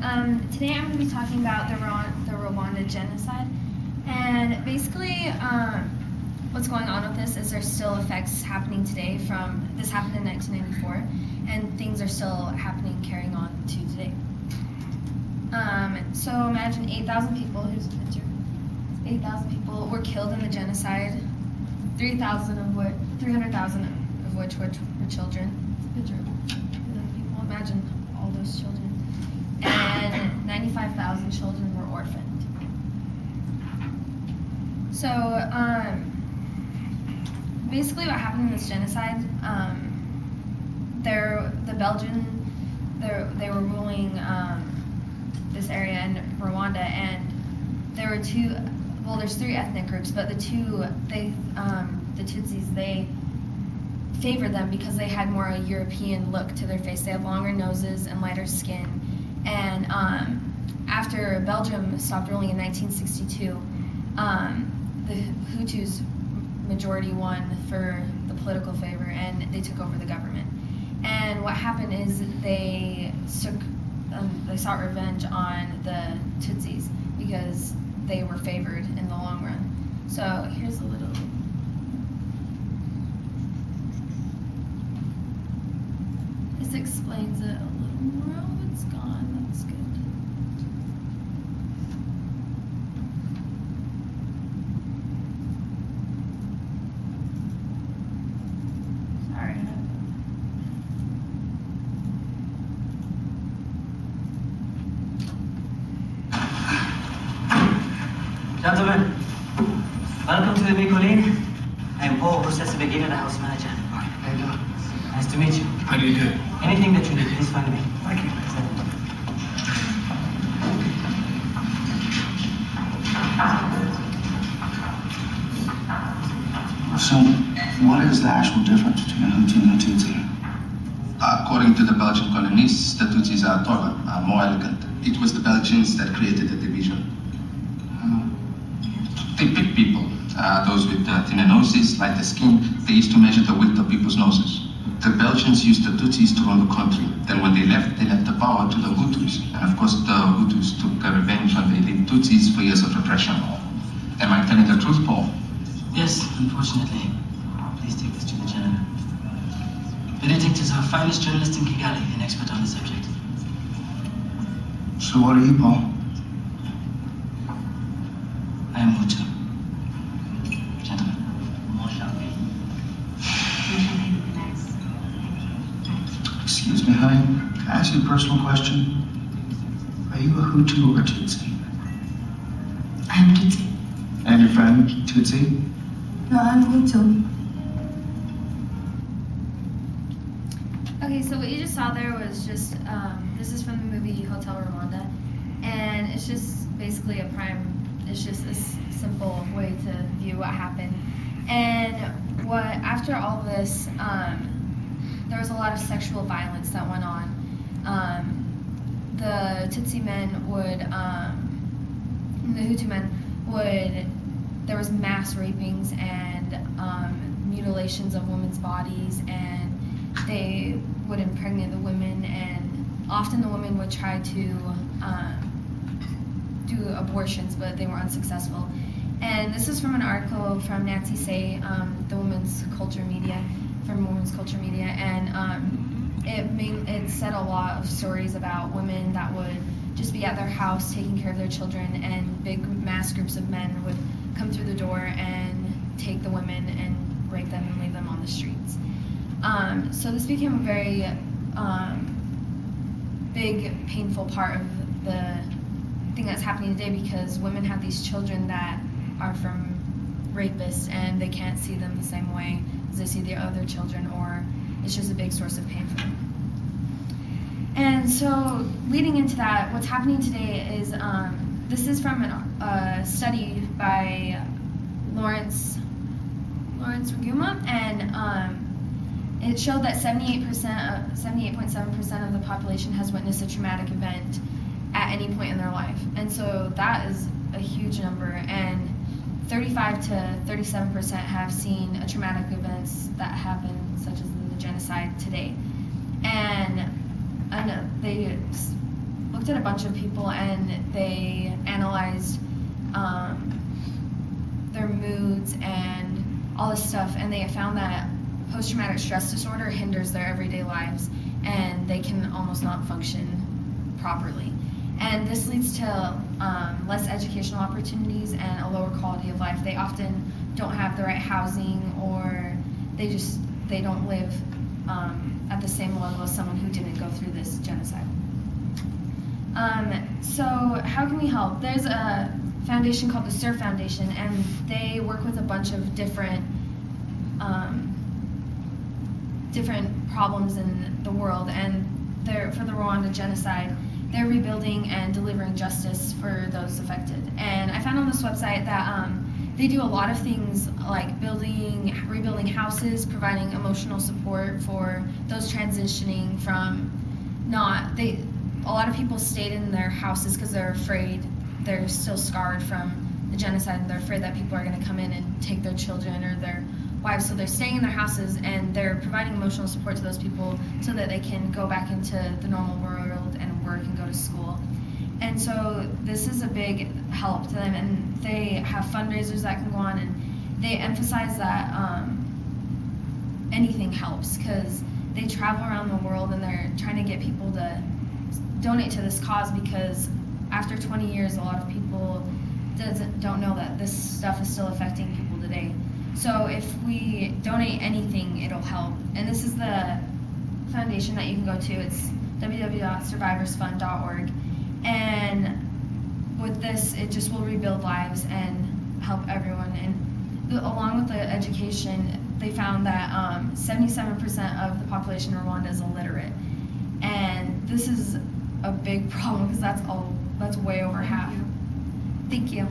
Today I'm going to be talking about the Rwanda genocide. And basically, what's going on with this is there's still effects happening today from, this happened in 1994, and things are still happening, carrying on to today. So imagine 8,000 people, here's a picture, 8,000 people were killed in the genocide, 300,000 of which were children. Picture of people, imagine all those children. And 95,000 children were orphaned. So basically what happened in this genocide, they were ruling this area in Rwanda, and there were there's three ethnic groups, but the Tutsis, they favored them because they had more a European look to their face. They had longer noses and lighter skin. And after Belgium stopped ruling in 1962, the Hutus majority won for the political favor, and they took over the government. And what happened is they sought revenge on the Tutsis because they were favored in the long run. So here's a little. This explains it a little more. Oh, it's gone. That's good. Sorry. Gentlemen, welcome to the big colleen. I am Paul, Process Beginner, the house manager. Hi, how you doing? Nice to meet you. How do you do? Anything that you need, please find me. Thank you. So, what is the actual difference between a Hutu and a Tutsi? According to the Belgian colonists, the Tutsis are taller, more elegant. It was the Belgians that created the division. They picked people, those with thinner noses, lighter skin. They used to measure the width of people's noses. The Belgians used the Tutsis to run the country. Then when they left the power to the Hutus. And of course, the Hutus took revenge on the elite Tutsis for years of repression. Am I telling the truth, Paul? Yes, unfortunately. Please take this to the general. Benedict is our finest journalist in Kigali, an expert on the subject. So what are you, Paul? I am Hutu. Gentlemen. Excuse me, honey. Can I ask you a personal question? Are you a Hutu or a Tutsi? I'm Tutsi. And your friend, Tutsi? No, I'm Hutu. Okay, so what you just saw there was just, this is from the movie Hotel Rwanda, and it's just basically it's just a simple way to view what happened. And after all this, there was a lot of sexual violence that went on. The Tutsi men the Hutu men there was mass rapings and mutilations of women's bodies, and they would impregnate the women, and often the women would try to do abortions, but they were unsuccessful. And this is from an article from Nancy Say, the Women's Culture Media, and it said a lot of stories about women that would just be at their house taking care of their children, and big mass groups of men would come through the door and take the women and rape them and leave them on the streets. So this became a very big, painful part of the thing that's happening today, because women have these children that are from rapists, and they can't see them the same way as they see their other children, or it's just a big source of pain for them. And so leading into that, what's happening today is, this is from a study by Lawrence Ruguma, and it showed that 78.7% of the population has witnessed a traumatic event at any point in their life. And so that is a huge number, and 35 to 37% have seen a traumatic events that happened, such as in the genocide today. And they looked at a bunch of people and they analyzed their moods and all this stuff, and they found that post-traumatic stress disorder hinders their everyday lives, and they can almost not function properly. And this leads to less educational opportunities and a lower quality of life. They often don't have the right housing, or they don't live at the same level as someone who didn't go through this genocide. So how can we help? There's a foundation called the SIR Foundation, and they work with a bunch of different problems in the world, and for the Rwanda genocide, they're rebuilding and delivering justice for those affected. And I found on this website that they do a lot of things like rebuilding houses, providing emotional support for those transitioning from a lot of people stayed in their houses because they're afraid, they're still scarred from the genocide, and they're afraid that people are going to come in and take their children or their wives, so they're staying in their houses and they're providing emotional support to those people so that they can go back into the normal world and work and go to school. And so this is a big help to them, and they have fundraisers that can go on, and they emphasize that anything helps, because they travel around the world and they're trying to get people to donate to this cause, because after 20 years a lot of people don't know that this stuff is still affecting people today. So if we donate anything, it'll help. And this is the foundation that you can go to. It's www.survivorsfund.org. And with this, it just will rebuild lives and help everyone. And along with the education, they found that 77% of the population in Rwanda is illiterate. And this is a big problem, because that's way over half. Thank you.